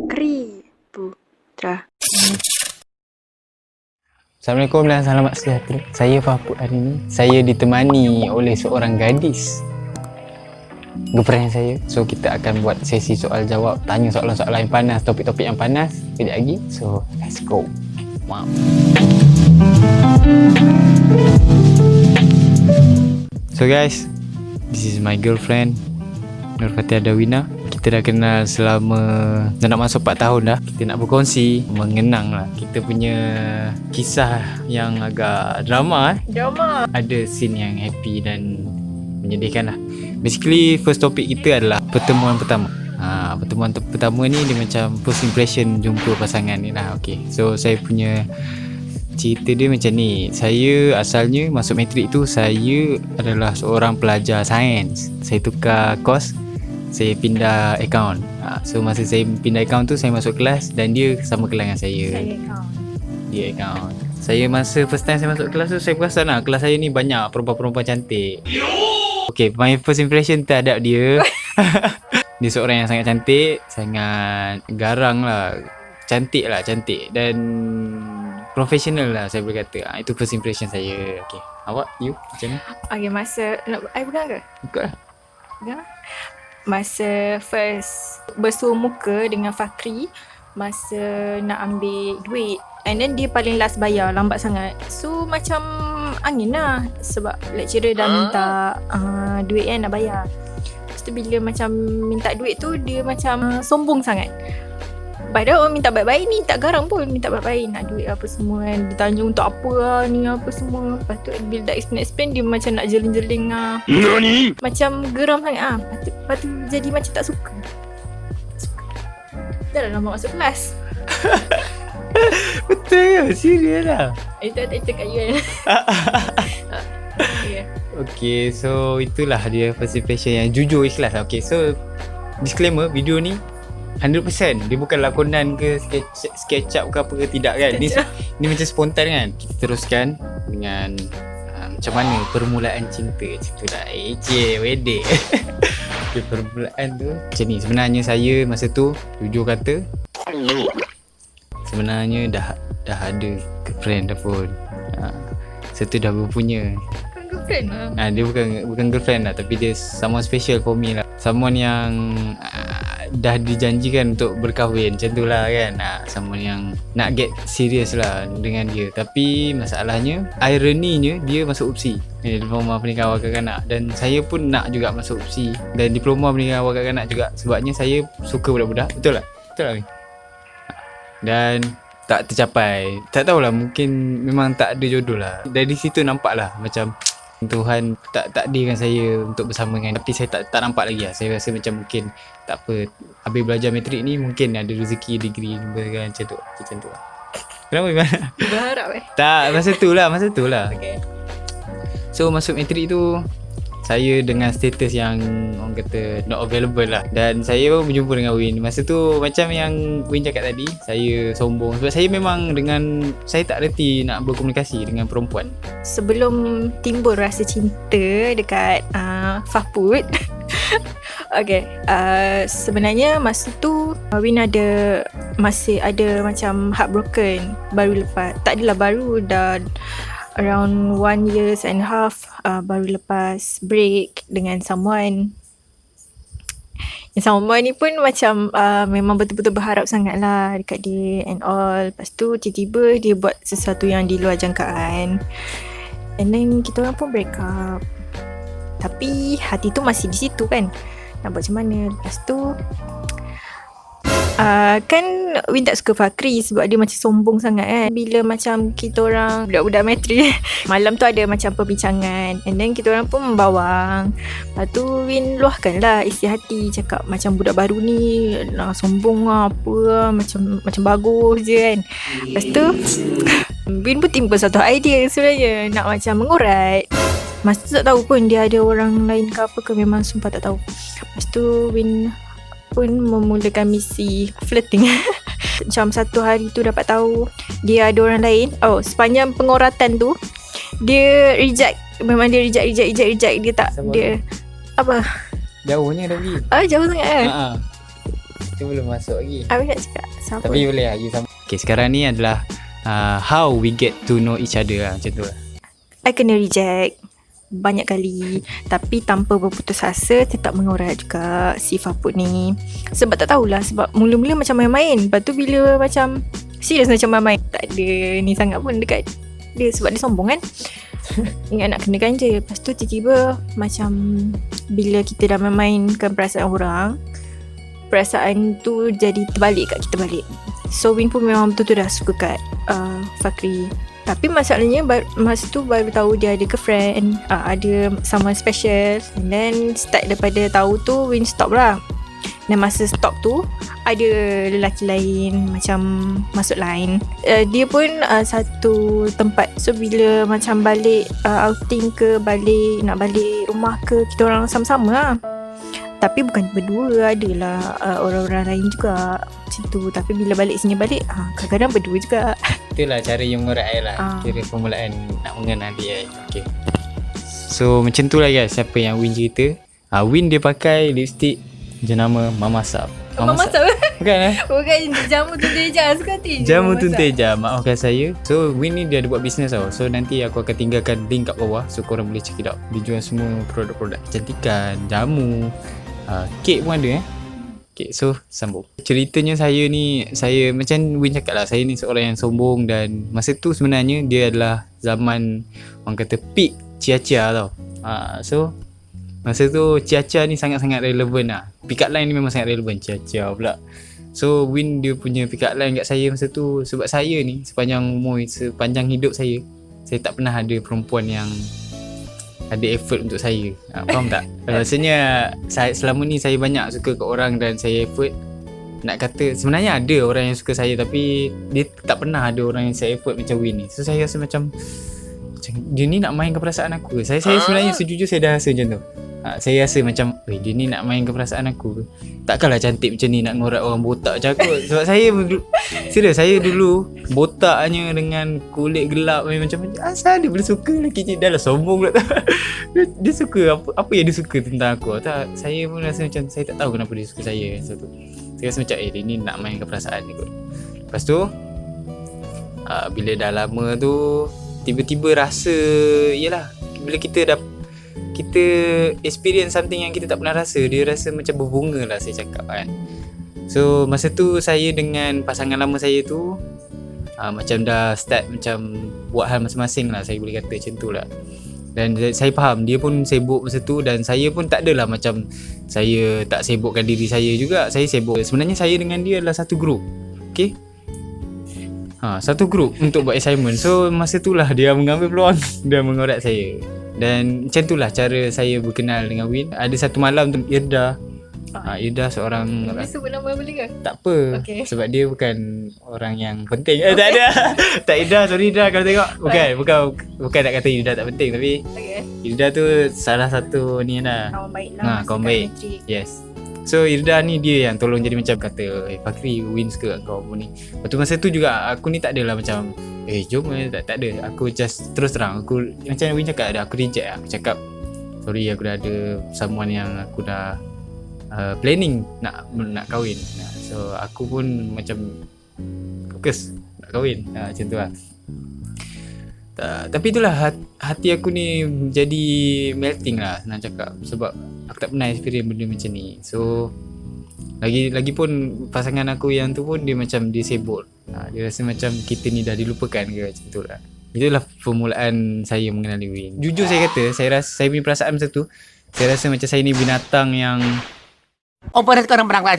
Fakri Putra. Assalamualaikum dan selamat sejahtera. Saya Fahput hari ini. Saya ditemani oleh seorang gadis, girlfriend saya. So kita akan buat sesi soal jawab, tanya soalan-soalan yang panas, topik-topik yang panas kejap lagi. So let's go. Wow. So guys, this is my girlfriend Nurfatia Dawina. Kita dah kenal selama dah nak masuk 4 tahun dah. Kita nak berkongsi, mengenang lah kita punya kisah yang agak drama. Drama. Ada scene yang happy dan menyedihkan lah. Basically first topik kita adalah pertemuan pertama. Pertemuan pertama ni dia macam first impression jumpa pasangan ni lah. Okay, so saya punya cerita dia macam ni. Saya asalnya masuk matrik tu, saya adalah seorang pelajar sains. Saya tukar course, saya pindah account. So masa saya pindah account tu, saya masuk kelas dan dia sama kelas dengan saya. Dia account. Saya masa first time saya masuk kelas tu, saya perasan lah kelas saya ni banyak perempuan-perempuan cantik. Okay, my first impression terhadap dia dia seorang yang sangat cantik, sangat garang lah. Cantik dan professional lah saya boleh kata. Itu first impression saya. Okay, awak, you macam ni? Okay, masa nak I pegang ke? Ikut lah. Pegang. Masa first bersuah muka dengan Fakri, masa nak ambil duit, and then dia paling last bayar, lambat sangat. So macam angin lah, sebab lecturer dah minta duit kan, nak bayar. Lepas tu bila macam minta duit tu, dia macam sombong sangat. Padahal orang minta baik-baik ni, tak garang pun minta baik-baik, nak duit apa semua kan. Dia tanya untuk apa lah ni, apa semua. Lepas tu bila dah explain, dia macam nak jeling-jeling lah. Nani? Macam geram sangat lah. Lepas tu jadi macam tak suka. Dah lah lama masuk kelas. Betul ke? Serius lah? Itu tak cakap you kan. Yeah. Okay, so itulah dia first impression yang jujur ikhlas. Okay, so disclaimer, video ni 100% dia bukan lakonan ke sketch up ke apa ke, tidak kan. Ni macam spontan kan. Kita teruskan dengan macam mana permulaan cinta. Macam tu lah. Wedek. Okay, permulaan tu macam ni. Sebenarnya saya masa tu, jujur kata, sebenarnya dah ada girlfriend dah pun. Saya tu dah berpunya. Girlfriend lah. Dia bukan girlfriend lah, tapi dia someone special for me lah. Someone yang dah dijanjikan untuk berkahwin, macam tu lah kan. Someone yang nak get serious lah dengan dia. Tapi masalahnya, ironinya, dia masuk UPSI, Diploma Pendidikan Awal Kanak-Kanak. Dan saya pun nak juga masuk UPSI dan Diploma Pendidikan Awal Kanak-Kanak juga. Sebabnya saya suka budak-budak. Betul tak? Betul tak ni? Dan tak tercapai. Tak tahulah, mungkin memang tak ada jodoh lah. Dari situ nampak lah macam Tuhan tak takdirkan saya untuk bersama dengan. Tapi saya tak nampak lagi lah. Saya rasa macam mungkin tak apa, habis belajar matrik ni mungkin ada rezeki degree kan, macam tu lah. Kenapa gimana? Berharap Tak, masa tu lah. Okay. So masuk matrik tu, saya dengan status yang orang kata not available lah. Dan saya pun berjumpa dengan Win. Masa tu macam yang Win cakap tadi, saya sombong. Sebab saya memang saya tak reti nak berkomunikasi dengan perempuan. Sebelum timbul rasa cinta dekat Fahput, okay, sebenarnya masa tu Win masih ada macam heartbroken. Baru lepas, tak adalah baru, dah around 1.5 years baru lepas break dengan someone. Yang someone ni pun macam memang betul-betul berharap sangat lah dekat dia and all. Lepas tu tiba-tiba dia buat sesuatu yang di luar jangkaan, and then kita orang pun break up. Tapi hati tu masih di situ kan, nak buat macam mana. Lepas tu kan Win tak suka Fakri sebab dia macam sombong sangat kan. Bila macam kita orang budak-budak matrik, malam tu ada macam perbincangan, and then kita orang pun membawang. Lepas tu Win luahkan lah isi hati, cakap macam budak baru ni sombong lah, apa lah, macam bagus je kan. Lepas tu Win pun timbul satu idea sebenarnya, nak macam mengurat. Masa tu tak tahu pun dia ada orang lain ke apa ke, memang sumpah tak tahu. Lepas tu Win pun memulakan misi flirting. Macam satu hari tu dapat tahu dia ada orang lain. Sepanjang penguratan tu dia reject. Memang dia reject. Dia tak, sama dia apa? Jauhnya dah pergi. Jauh sangat kan? Itu belum masuk lagi. Habis nak cakap siapa? Tapi boleh lah, you sama. Okay, sekarang ni adalah how we get to know each other lah, macam tu lah. I kena reject banyak kali, tapi tanpa berputus asa, tetap mengorat juga si Faput ni. Sebab tak tahulah, sebab mula-mula macam main-main, lepas tu bila macam serius macam main-main, tak ada ni sangat pun dekat dia, sebab dia sombong kan. Ingat nak kenakan je. Lepas tu tiba-tiba macam bila kita dah memainkan perasaan orang, perasaan tu jadi terbalik kat kita balik. So Win pun memang betul-betul dah suka kat Fakri. Tapi masalahnya masa tu baru tahu dia ada girlfriend, ada someone special. And then start daripada tahu tu Win stop lah. Dan masa stop tu ada lelaki lain macam masuk line. Dia pun satu tempat. So bila macam balik outing ke, nak balik rumah ke, kita orang sama-sama lah. Tapi bukan berdua, adalah orang-orang lain juga macam tu. Tapi bila balik sini balik, kadang-kadang berdua juga. Itulah cara yang mengurai lah. Kira permulaan nak mengenal dia. Okay. So macam tu lah guys, siapa yang Win cerita. Win dia pakai lipstick jenama Mama Sap. Mama Sap? Bukan Bukan Jamu Tunteja suka hati. Jamu Tunteja, maafkan saya. So Win ni dia ada buat bisnes tau. So nanti aku akan tinggalkan link kat bawah, so korang boleh check it out. Dia jual semua produk-produk kecantikan, jamu, kek pun ada Okay, so sambung. Ceritanya saya ni, saya macam Win cakap lah, saya ni seorang yang sombong. Dan masa tu sebenarnya dia adalah zaman orang kata peak cia-cia tau. So masa tu cia-cia ni sangat-sangat relevan lah. Pick up line ni memang sangat relevan, cia-cia pula. So Win dia punya pick up line kat saya masa tu. Sebab saya ni sepanjang umur, sepanjang hidup saya tak pernah ada perempuan yang ada effort untuk saya. Faham tak? Rasanya selama ni saya banyak suka kat orang dan saya effort. Nak kata sebenarnya ada orang yang suka saya, tapi dia tak pernah ada orang yang saya effort macam Win ni. So saya rasa macam dia ni nak main ke perasaan aku. Saya sebenarnya sejujur saya dah rasa macam tu. Saya rasa macam dia ni nak main ke perasaan aku. Takkanlah cantik macam ni nak ngorat orang botak macam aku. Sebab saya serius, saya dulu botaknya dengan kulit gelap macam asal dia boleh suka lelaki ni. Dah lah sombong pula tak. Dia suka apa yang dia suka tentang aku. Tak, saya pun rasa macam saya tak tahu kenapa dia suka saya. So tu saya rasa macam dia ni nak main ke perasaan ni kot. Lepas tu bila dah lama tu tiba-tiba rasa, yelah, bila kita experience something yang kita tak pernah rasa, dia rasa macam berbunga lah, saya cakap kan. So masa tu saya dengan pasangan lama saya tu macam dah start macam buat hal masing-masing lah, saya boleh kata macam tu lah. Dan saya faham dia pun sibuk masa tu, dan saya pun tak adalah macam saya tak sibukkan diri saya juga. Saya sibuk. Sebenarnya saya dengan dia adalah satu group. Okay, satu group untuk buat assignment. So masa tu lah dia mengambil peluang dan mengorat saya. Dan macam tu lah cara saya berkenal dengan Win. Ada satu malam tu Irda, Irda seorang, Boleh sebut nama boleh ke? tak apa, Okay. sebab dia bukan orang yang penting. Tak ada. Tak, Irda, sorry Irda kalau tengok. Bukan nak kata Irda tak penting, tapi Okay. Irda tu salah satu ni lah, Kawan baik lah. kawan baik. Yes. So Irda ni dia yang tolong jadi macam kata, Fakri, Win suka kau apa ni. Lepas tu masa tu juga aku ni tak adalah macam jom, tak ada. Aku just terus terang, aku macam Win cakap ada, aku reject. Aku cakap sorry, aku dah ada someone yang aku dah planning nak kahwin. So aku pun macam fokus nak kahwin, macam tu lah. Tapi itulah hati aku ni jadi melting lah, senang cakap. Sebab aku tak pernah experience benda macam ni. So lagi pun pasangan aku yang tu pun dia macam dia sibuk. Dia rasa macam kita ni dah dilupakan ke, macam tu lah. Itulah permulaan saya mengenali Win. Jujur saya kata, saya punya perasaan masa tu, saya rasa macam saya ni binatang yang Orang perang